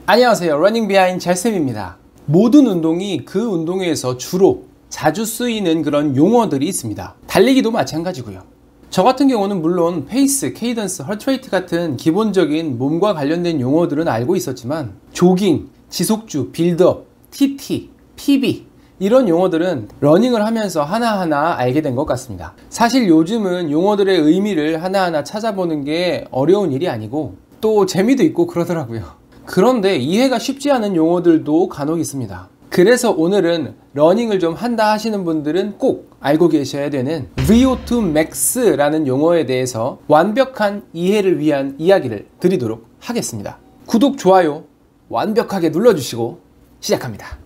안녕하세요. 러닝 비하인드 젤쌤입니다. 모든 운동이 그 운동에서 주로 자주 쓰이는 그런 용어들이 있습니다. 달리기도 마찬가지고요. 저 같은 경우는 물론 페이스, 케이던스, 헐트레이트 같은 기본적인 몸과 관련된 용어들은 알고 있었지만 조깅, 지속주, 빌드업, TT, PB 이런 용어들은 러닝을 하면서 하나하나 알게 된 것 같습니다. 사실 요즘은 용어들의 의미를 하나하나 찾아보는 게 어려운 일이 아니고 또 재미도 있고 그러더라고요. 그런데 이해가 쉽지 않은 용어들도 간혹 있습니다. 그래서 오늘은 러닝을 좀 한다 하시는 분들은 꼭 알고 계셔야 되는 VO2 max라는 용어에 대해서 완벽한 이해를 위한 이야기를 드리도록 하겠습니다. 구독, 좋아요 완벽하게 눌러주시고 시작합니다.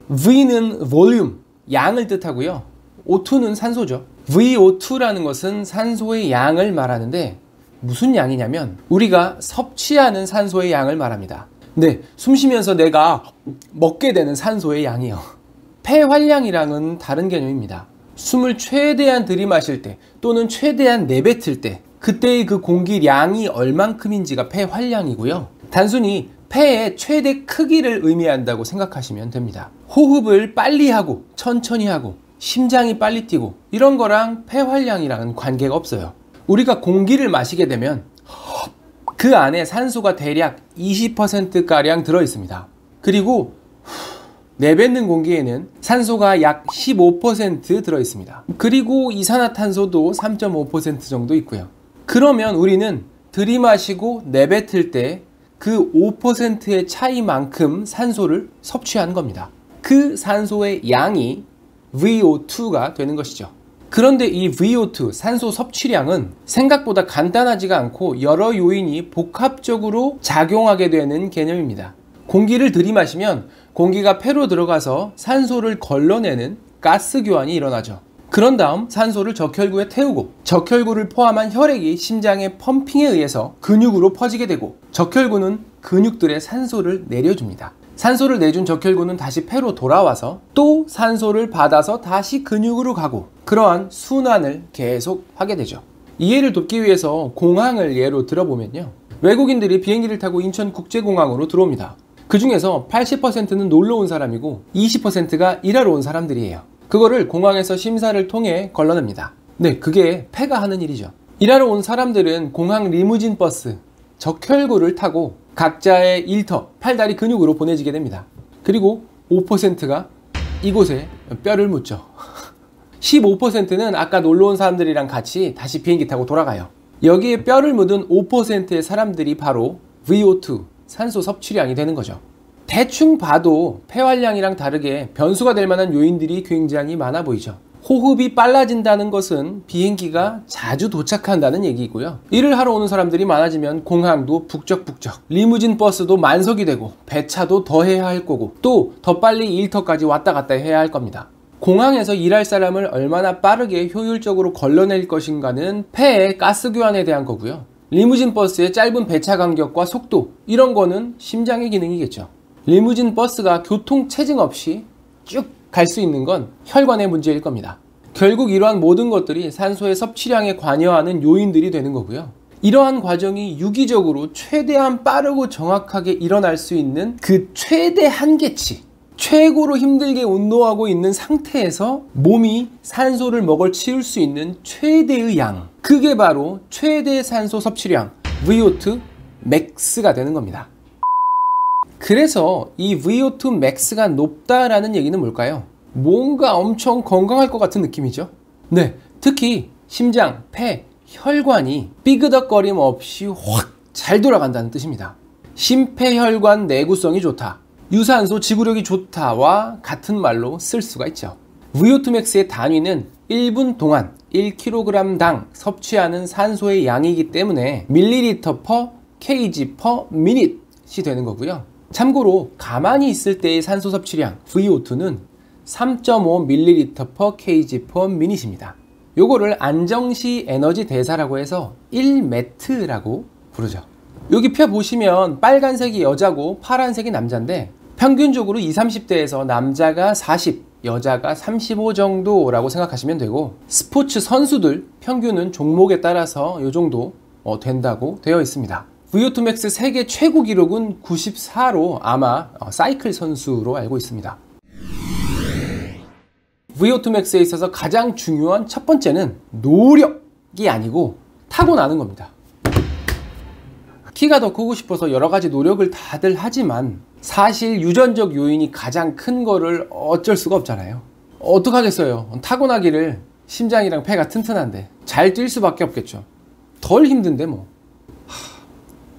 V는 볼륨, 양을 뜻하고요. O2는 산소죠. VO2라는 것은 산소의 양을 말하는데 무슨 양이냐면 우리가 섭취하는 산소의 양을 말합니다. 네, 숨 쉬면서 내가 먹게 되는 산소의 양이요. 폐활량이랑은 다른 개념입니다. 숨을 최대한 들이마실 때 또는 최대한 내뱉을 때 그때의 그 공기량이 얼만큼인지가 폐활량이고요. 단순히 폐의 최대 크기를 의미한다고 생각하시면 됩니다. 호흡을 빨리 하고 천천히 하고 심장이 빨리 뛰고 이런 거랑 폐활량이랑은 관계가 없어요. 우리가 공기를 마시게 되면 그 안에 산소가 대략 20%가량 들어있습니다. 그리고 내뱉는 공기에는 산소가 약 15% 들어있습니다. 그리고 이산화탄소도 3.5% 정도 있고요. 그러면 우리는 들이마시고 내뱉을 때 그 5%의 차이만큼 산소를 섭취한 겁니다. 그 산소의 양이 VO2가 되는 것이죠. 그런데 이 VO2, 산소 섭취량은 생각보다 간단하지가 않고 여러 요인이 복합적으로 작용하게 되는 개념입니다. 공기를 들이마시면 공기가 폐로 들어가서 산소를 걸러내는 가스 교환이 일어나죠. 그런 다음 산소를 적혈구에 태우고 적혈구를 포함한 혈액이 심장의 펌핑에 의해서 근육으로 퍼지게 되고 적혈구는 근육들의 산소를 내려줍니다. 산소를 내준 적혈구는 다시 폐로 돌아와서 또 산소를 받아서 다시 근육으로 가고 그러한 순환을 계속 하게 되죠. 이해를 돕기 위해서 공항을 예로 들어보면요. 외국인들이 비행기를 타고 인천국제공항으로 들어옵니다. 그 중에서 80%는 놀러 온 사람이고 20%가 일하러 온 사람들이에요. 그거를 공항에서 심사를 통해 걸러냅니다. 네, 그게 폐가 하는 일이죠. 일하러 온 사람들은 공항 리무진 버스, 적혈구를 타고 각자의 일터, 팔다리 근육으로 보내지게 됩니다. 그리고 5%가 이곳에 뼈를 묻죠. 15%는 아까 놀러 온 사람들이랑 같이 다시 비행기 타고 돌아가요. 여기에 뼈를 묻은 5%의 사람들이 바로 VO2, 산소 섭취량이 되는 거죠. 대충 봐도 폐활량이랑 다르게 변수가 될 만한 요인들이 굉장히 많아 보이죠. 호흡이 빨라진다는 것은 비행기가 자주 도착한다는 얘기고요. 일을 하러 오는 사람들이 많아지면 공항도 북적북적, 리무진 버스도 만석이 되고 배차도 더 해야 할 거고 또 더 빨리 일터까지 왔다 갔다 해야 할 겁니다. 공항에서 일할 사람을 얼마나 빠르게 효율적으로 걸러낼 것인가는 폐의 가스 교환에 대한 거고요. 리무진 버스의 짧은 배차 간격과 속도 이런 거는 심장의 기능이겠죠. 리무진 버스가 교통 체증 없이 쭉 갈 수 있는 건 혈관의 문제일 겁니다. 결국 이러한 모든 것들이 산소의 섭취량에 관여하는 요인들이 되는 거고요. 이러한 과정이 유기적으로 최대한 빠르고 정확하게 일어날 수 있는 그 최대 한계치, 최고로 힘들게 운동하고 있는 상태에서 몸이 산소를 먹을 치울 수 있는 최대의 양, 그게 바로 최대 산소 섭취량 VO2 max가 되는 겁니다. 그래서 이 VO2 max가 높다라는 얘기는 뭘까요? 뭔가 엄청 건강할 것 같은 느낌이죠. 네, 특히 심장, 폐, 혈관이 삐그덕거림 없이 확 잘 돌아간다는 뜻입니다. 심폐혈관 내구성이 좋다, 유산소 지구력이 좋다와 같은 말로 쓸 수가 있죠. VO2 max의 단위는 1분 동안 1kg당 섭취하는 산소의 양이기 때문에 ml per kg per minute이 되는 거고요. 참고로 가만히 있을 때의 산소 섭취량 VO2는 3.5ml per kg per minute입니다. 요거를 안정시 에너지 대사라고 해서 1m라고 부르죠. 여기 표 보시면 빨간색이 여자고 파란색이 남자인데 평균적으로 20, 30대에서 남자가 40, 여자가 35 정도라고 생각하시면 되고 스포츠 선수들 평균은 종목에 따라서 요 정도 된다고 되어 있습니다. VO2 맥스 세계 최고 기록은 94로 아마 사이클 선수로 알고 있습니다. VO2 맥스에 있어서 가장 중요한 첫 번째는 노력이 아니고 타고나는 겁니다. 키가 더 크고 싶어서 여러 가지 노력을 다들 하지만 사실 유전적 요인이 가장 큰 거를 어쩔 수가 없잖아요. 어떡하겠어요. 타고나기를 심장이랑 폐가 튼튼한데 잘 뛸 수밖에 없겠죠. 덜 힘든데 뭐.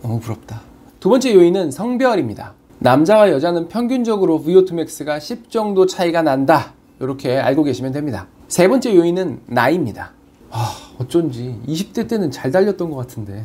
너무 부럽다. 두 번째 요인은 성별입니다. 남자와 여자는 평균적으로 VO2 max가 10 정도 차이가 난다. 이렇게 알고 계시면 됩니다. 세 번째 요인은 나이입니다. 어쩐지 20대 때는 잘 달렸던 것 같은데.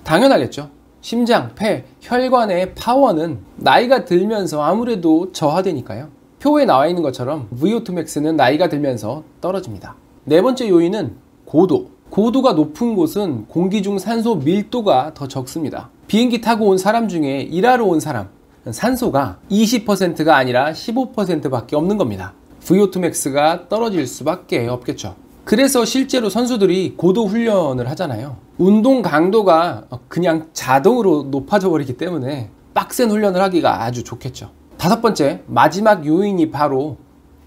당연하겠죠. 심장, 폐, 혈관의 파워는 나이가 들면서 아무래도 저하되니까요. 표에 나와 있는 것처럼 VO2 max는 나이가 들면서 떨어집니다. 네 번째 요인은 고도. 고도가 높은 곳은 공기 중 산소 밀도가 더 적습니다. 비행기 타고 온 사람 중에 일하러 온 사람, 산소가 20%가 아니라 15%밖에 없는 겁니다. VO2 max가 떨어질 수밖에 없겠죠. 그래서 실제로 선수들이 고도 훈련을 하잖아요. 운동 강도가 그냥 자동으로 높아져 버리기 때문에 빡센 훈련을 하기가 아주 좋겠죠. 다섯 번째, 마지막 요인이 바로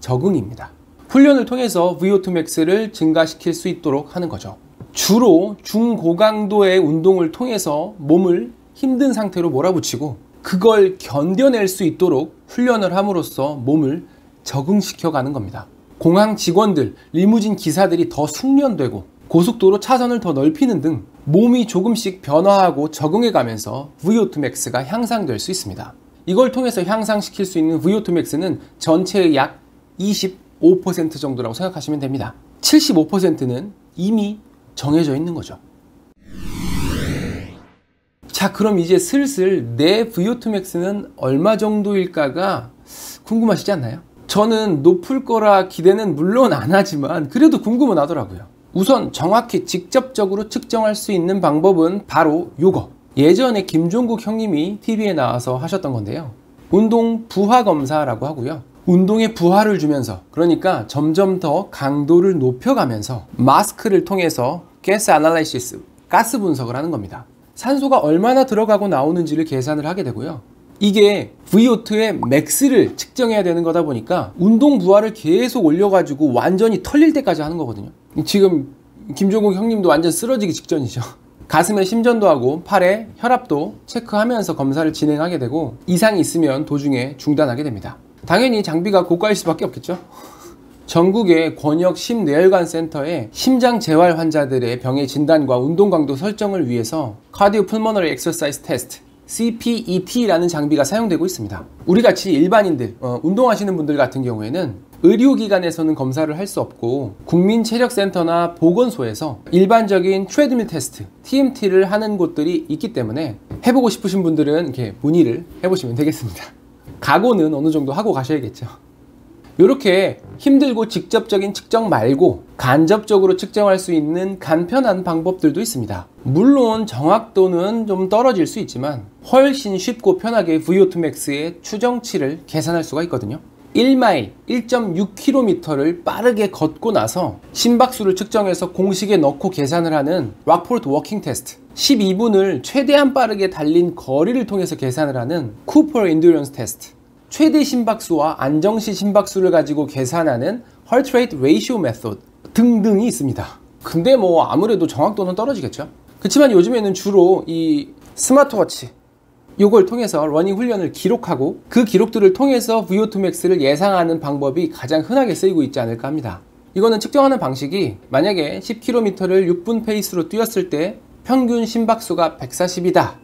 적응입니다. 훈련을 통해서 VO2 max를 증가시킬 수 있도록 하는 거죠. 주로 중고강도의 운동을 통해서 몸을 힘든 상태로 몰아붙이고 그걸 견뎌낼 수 있도록 훈련을 함으로써 몸을 적응시켜 가는 겁니다. 공항 직원들, 리무진 기사들이 더 숙련되고 고속도로 차선을 더 넓히는 등 몸이 조금씩 변화하고 적응해 가면서 VO2 max가 향상될 수 있습니다. 이걸 통해서 향상시킬 수 있는 VO2 max는 전체의 약 25% 정도라고 생각하시면 됩니다. 75%는 이미 정해져 있는 거죠. 자, 그럼 이제 슬슬 내 VO2 max는 얼마 정도일까가 궁금하시지 않나요? 저는 높을 거라 기대는 물론 안 하지만 그래도 궁금은 하더라고요. 우선 정확히 직접적으로 측정할 수 있는 방법은 바로 요거. 예전에 김종국 형님이 TV에 나와서 하셨던 건데요. 운동 부하 검사라고 하고요. 운동에 부하를 주면서, 그러니까 점점 더 강도를 높여가면서 마스크를 통해서 가스 애널리시스, 가스 분석을 하는 겁니다. 산소가 얼마나 들어가고 나오는지를 계산을 하게 되고요. 이게 VO2의 맥스를 측정해야 되는 거다 보니까 운동 부하를 계속 올려가지고 완전히 털릴 때까지 하는 거거든요. 지금 김종국 형님도 완전 쓰러지기 직전이죠. 가슴에 심전도 하고 팔에 혈압도 체크하면서 검사를 진행하게 되고 이상이 있으면 도중에 중단하게 됩니다. 당연히 장비가 고가일 수밖에 없겠죠. 전국의 권역 심뇌혈관 센터에 심장 재활 환자들의 병의 진단과 운동 강도 설정을 위해서 Cardiopulmonary Exercise Test, CPET라는 장비가 사용되고 있습니다. 우리같이 일반인들, 운동하시는 분들 같은 경우에는 의료기관에서는 검사를 할 수 없고 국민체력센터나 보건소에서 일반적인 트레드밀 테스트, TMT를 하는 곳들이 있기 때문에 해보고 싶으신 분들은 이렇게 문의를 해보시면 되겠습니다. 각오는 어느 정도 하고 가셔야겠죠. 이렇게 힘들고 직접적인 측정 말고 간접적으로 측정할 수 있는 간편한 방법들도 있습니다. 물론 정확도는 좀 떨어질 수 있지만 훨씬 쉽고 편하게 VO2 max의 추정치를 계산할 수가 있거든요. 1마일 1.6km를 빠르게 걷고 나서 심박수를 측정해서 공식에 넣고 계산을 하는 락포트 워킹 테스트, 12분을 최대한 빠르게 달린 거리를 통해서 계산을 하는 쿠퍼 엔듀런스 테스트, 최대 심박수와 안정시 심박수를 가지고 계산하는 Heart Rate Ratio Method 등등이 있습니다. 근데 뭐 아무래도 정확도는 떨어지겠죠. 그렇지만 요즘에는 주로 이 스마트워치 요걸 통해서 러닝 훈련을 기록하고 그 기록들을 통해서 VO2 max를 예상하는 방법이 가장 흔하게 쓰이고 있지 않을까 합니다. 이거는 측정하는 방식이 만약에 10km를 6분 페이스로 뛰었을 때 평균 심박수가 140이다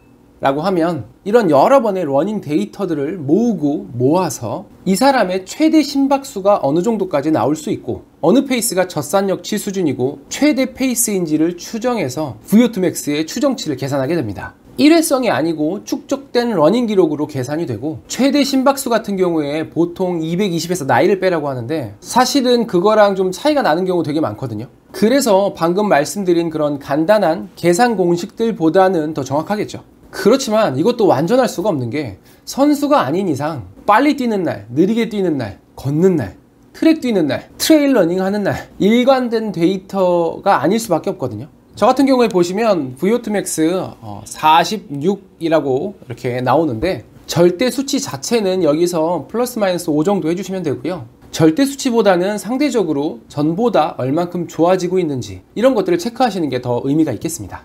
라고 하면 이런 여러 번의 러닝 데이터들을 모으고 모아서 이 사람의 최대 심박수가 어느 정도까지 나올 수 있고 어느 페이스가 젖산력치 수준이고 최대 페이스인지를 추정해서 VO2 max의 추정치를 계산하게 됩니다. 일회성이 아니고 축적된 러닝 기록으로 계산이 되고 최대 심박수 같은 경우에 보통 220에서 나이를 빼라고 하는데 사실은 그거랑 좀 차이가 나는 경우 되게 많거든요. 그래서 방금 말씀드린 그런 간단한 계산 공식들보다는 더 정확하겠죠. 그렇지만 이것도 완전할 수가 없는 게 선수가 아닌 이상 빨리 뛰는 날, 느리게 뛰는 날, 걷는 날, 트랙 뛰는 날, 트레일 러닝 하는 날 일관된 데이터가 아닐 수밖에 없거든요. 저 같은 경우에 보시면 VO2 max 46이라고 이렇게 나오는데, 절대 수치 자체는 여기서 플러스 마이너스 5 정도 해주시면 되고요. 절대 수치보다는 상대적으로 전보다 얼만큼 좋아지고 있는지, 이런 것들을 체크하시는 게 더 의미가 있겠습니다.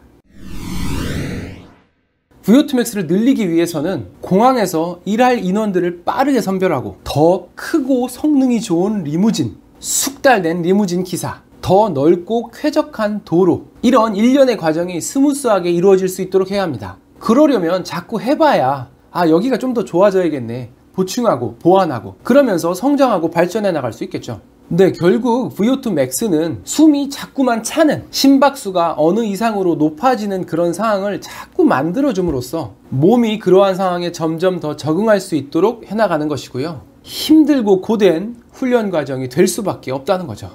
VO2 max를 늘리기 위해서는 공항에서 일할 인원들을 빠르게 선별하고, 더 크고 성능이 좋은 리무진, 숙달된 리무진 기사, 더 넓고 쾌적한 도로, 이런 일련의 과정이 스무스하게 이루어질 수 있도록 해야 합니다. 그러려면 자꾸 해봐야 여기가 좀 더 좋아져야겠네, 보충하고 보완하고, 그러면서 성장하고 발전해 나갈 수 있겠죠. 근데 결국 VO2 max는 숨이 자꾸만 차는, 심박수가 어느 이상으로 높아지는 그런 상황을 자꾸 만들어줌으로써 몸이 그러한 상황에 점점 더 적응할 수 있도록 해나가는 것이고요. 힘들고 고된 훈련 과정이 될 수밖에 없다는 거죠.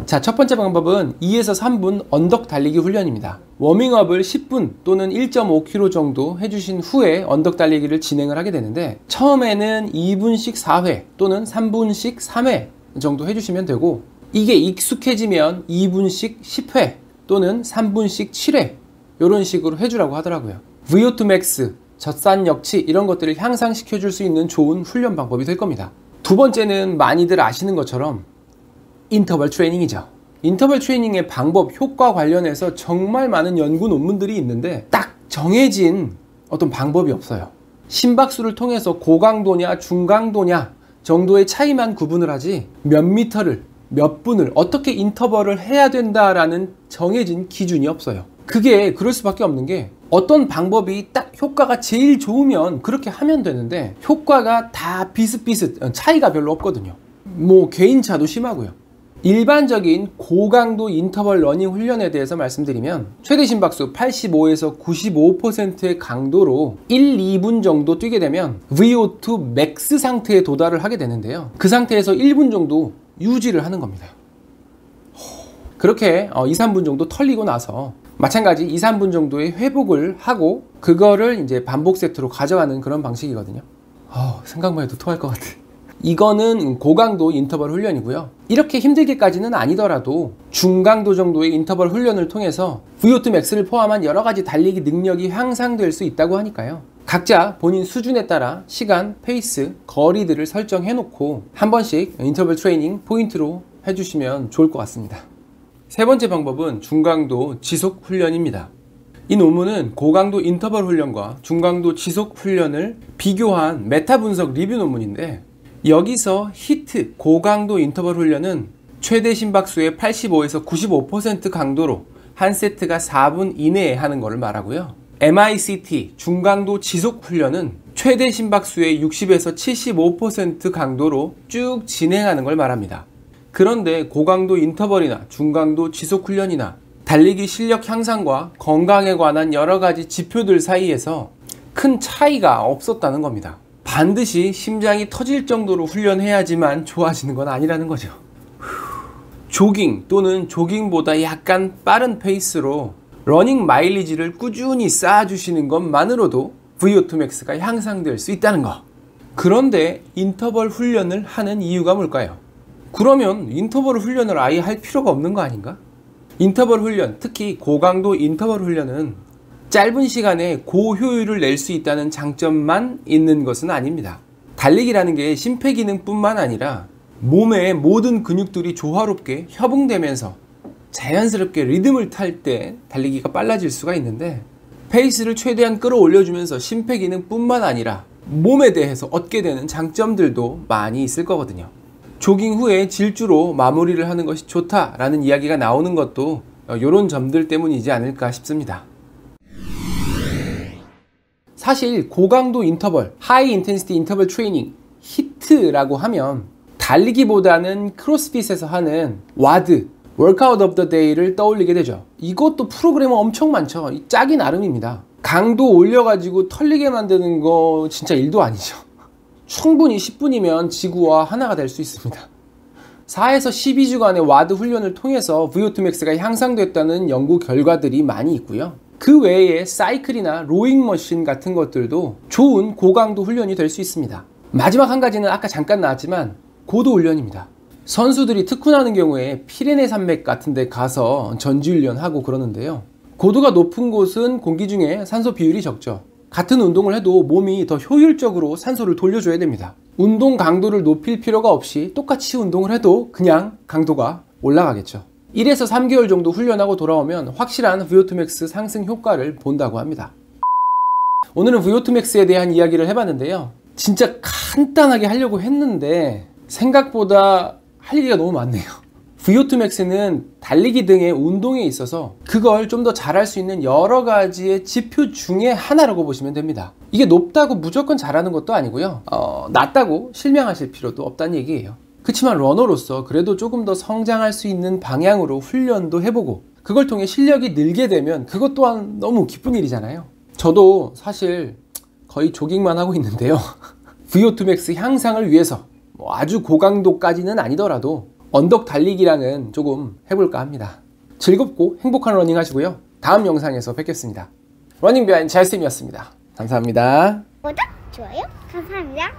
자, 첫 번째 방법은 2에서 3분 언덕 달리기 훈련입니다. 워밍업을 10분 또는 1.5km 정도 해주신 후에 언덕 달리기를 진행을 하게 되는데, 처음에는 2분씩 4회 또는 3분씩 3회 정도 해주시면 되고, 이게 익숙해지면 2분씩 10회 또는 3분씩 7회 이런 식으로 해주라고 하더라고요. VO2 max, 젖산 역치, 이런 것들을 향상시켜 줄 수 있는 좋은 훈련 방법이 될 겁니다. 두 번째는 많이들 아시는 것처럼 인터벌 트레이닝이죠. 인터벌 트레이닝의 방법, 효과 관련해서 정말 많은 연구 논문들이 있는데 딱 정해진 어떤 방법이 없어요. 심박수를 통해서 고강도냐 중강도냐 정도의 차이만 구분을 하지, 몇 미터를, 몇 분을 어떻게 인터벌을 해야 된다라는 정해진 기준이 없어요. 그게 그럴 수밖에 없는 게, 어떤 방법이 딱 효과가 제일 좋으면 그렇게 하면 되는데, 효과가 다 비슷비슷, 차이가 별로 없거든요. 뭐 개인차도 심하고요. 일반적인 고강도 인터벌 러닝 훈련에 대해서 말씀드리면, 최대 심박수 85에서 95%의 강도로 1, 2분 정도 뛰게 되면 VO2 max 상태에 도달을 하게 되는데요. 그 상태에서 1분 정도 유지를 하는 겁니다. 그렇게 2, 3분 정도 털리고 나서 마찬가지 2, 3분 정도의 회복을 하고, 그거를 이제 반복 세트로 가져가는 그런 방식이거든요. 생각만 해도 토할 것 같아. 이거는 고강도 인터벌 훈련이고요. 이렇게 힘들게까지는 아니더라도 중강도 정도의 인터벌 훈련을 통해서 VO2 max를 포함한 여러 가지 달리기 능력이 향상될 수 있다고 하니까요. 각자 본인 수준에 따라 시간, 페이스, 거리들을 설정해 놓고 한 번씩 인터벌 트레이닝 포인트로 해주시면 좋을 것 같습니다. 세 번째 방법은 중강도 지속 훈련입니다. 이 논문은 고강도 인터벌 훈련과 중강도 지속 훈련을 비교한 메타 분석 리뷰 논문인데, 여기서 히트 고강도 인터벌 훈련은 최대 심박수의 85에서 95% 강도로 한 세트가 4분 이내에 하는 것을 말하고요. MICT 중강도 지속 훈련은 최대 심박수의 60에서 75% 강도로 쭉 진행하는 걸 말합니다. 그런데 고강도 인터벌이나 중강도 지속 훈련이나 달리기 실력 향상과 건강에 관한 여러 가지 지표들 사이에서 큰 차이가 없었다는 겁니다. 반드시 심장이 터질 정도로 훈련해야지만 좋아지는 건 아니라는 거죠. 조깅 또는 조깅보다 약간 빠른 페이스로 러닝 마일리지를 꾸준히 쌓아주시는 것만으로도 VO2 max가 향상될 수 있다는 거. 그런데 인터벌 훈련을 하는 이유가 뭘까요? 그러면 인터벌 훈련을 아예 할 필요가 없는 거 아닌가? 인터벌 훈련, 특히 고강도 인터벌 훈련은 짧은 시간에 고효율을 낼 수 있다는 장점만 있는 것은 아닙니다. 달리기라는 게 심폐기능뿐만 아니라 몸의 모든 근육들이 조화롭게 협응되면서 자연스럽게 리듬을 탈 때 달리기가 빨라질 수가 있는데, 페이스를 최대한 끌어올려주면서 심폐기능뿐만 아니라 몸에 대해서 얻게 되는 장점들도 많이 있을 거거든요. 조깅 후에 질주로 마무리를 하는 것이 좋다라는 이야기가 나오는 것도 이런 점들 때문이지 않을까 싶습니다. 사실 고강도 인터벌, 하이 인텐시티 인터벌 트레이닝, 히트라고 하면 달리기보다는 크로스핏에서 하는 와드, 워크아웃 오브 더 데이를 떠올리게 되죠. 이것도 프로그램은 엄청 많죠. 짝이 나름입니다. 강도 올려가지고 털리게 만드는 거 진짜 일도 아니죠. 충분히 10분이면 지구와 하나가 될 수 있습니다. 4에서 12주간의 와드 훈련을 통해서 VO2 max가 향상됐다는 연구 결과들이 많이 있고요. 그 외에 사이클이나 로잉 머신 같은 것들도 좋은 고강도 훈련이 될 수 있습니다. 마지막 한 가지는 아까 잠깐 나왔지만 고도 훈련입니다. 선수들이 특훈하는 경우에 피레네 산맥 같은 데 가서 전지훈련하고 그러는데요. 고도가 높은 곳은 공기 중에 산소 비율이 적죠. 같은 운동을 해도 몸이 더 효율적으로 산소를 돌려줘야 됩니다. 운동 강도를 높일 필요가 없이 똑같이 운동을 해도 그냥 강도가 올라가겠죠. 1에서 3개월 정도 훈련하고 돌아오면 확실한 VO2 max 상승 효과를 본다고 합니다. 오늘은 VO2 max에 대한 이야기를 해봤는데요. 진짜 간단하게 하려고 했는데 생각보다 할 얘기가 너무 많네요. VO2 max는 달리기 등의 운동에 있어서 그걸 좀 더 잘할 수 있는 여러 가지의 지표 중에 하나라고 보시면 됩니다. 이게 높다고 무조건 잘하는 것도 아니고요. 낮다고 실망하실 필요도 없다는 얘기예요. 그렇지만 러너로서 그래도 조금 더 성장할 수 있는 방향으로 훈련도 해보고 그걸 통해 실력이 늘게 되면 그것 또한 너무 기쁜 일이잖아요. 저도 사실 거의 조깅만 하고 있는데요. VO2 max 향상을 위해서 아주 고강도까지는 아니더라도 언덕 달리기랑은 조금 해볼까 합니다. 즐겁고 행복한 러닝 하시고요. 다음 영상에서 뵙겠습니다. 러닝 비하인드 잘쌤이었습니다. 감사합니다. 구독, 좋아요, 감사합니다.